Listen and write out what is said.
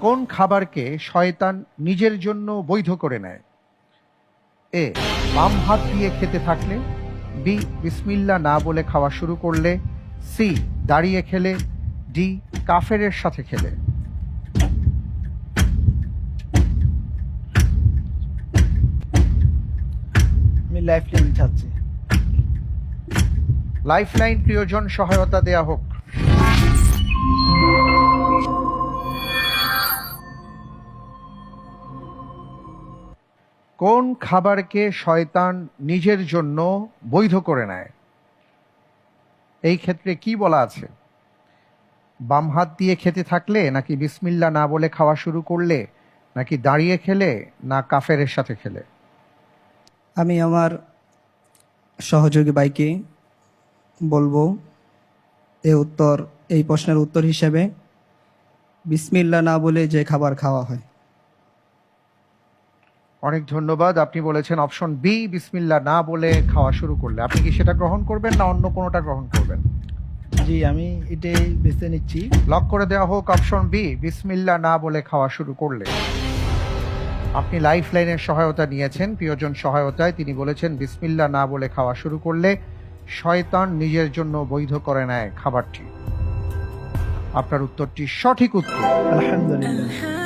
কোন খাবারকে শয়তান নিজের জন্য বৈধ করে নেয়? এ, বাম হাত দিয়ে খেতে থাকলে, বি, বিসমিল্লাহ না বলে খাওয়া শুরু করলে, সি, দাঁড়িয়ে খেলে, ডি, কাফেরের সাথে খেলে। আমি লাইফ লাইন চাচ্ছি। লাইফলাইন প্রিয়জন সহায়তা দেয়া হোক। কোন খাবারকে শয়তান নিজের জন্য বৈধ করে নেয়? এই ক্ষেত্রে কি বলা আছে? বাম হাত দিয়ে খেতে থাকলে, নাকি বিসমিল্লাহ না বলে খাওয়া শুরু করলে, নাকি দাঁড়িয়ে খেলে, না কাফেরের সাথে খেলে? আমি আমার সহযোগী ভাইকে বলবো এই প্রশ্নের উত্তর হিসেবে বিসমিল্লাহ না বলে যে খাবার খাওয়া হয়। অনেক ধন্যবাদ। আপনি বলেছেন অপশন বি, বিসমিল্লাহ না বলে খাওয়া শুরু করলে। আপনি কি সেটা গ্রহণ করবেন না অন্য কোনোটা গ্রহণ করবেন? জি, আমি এটাই বেছে নিচ্ছি। লক করে দেওয়া হোক অপশন বি, বিসমিল্লাহ না বলে খাওয়া শুরু করলে। আপনি লাইফ লাইনের সহায়তা নিয়েছেন, প্রিয়জন সহায়তায়। তিনি বলেছেন বিসমিল্লাহ না বলে খাওয়া শুরু করলে শয়তান নিজের জন্য বৈধ করে নেয় খাবারটি। আপনার উত্তরটি সঠিক উত্তর। আলহামদুলিল্লাহ।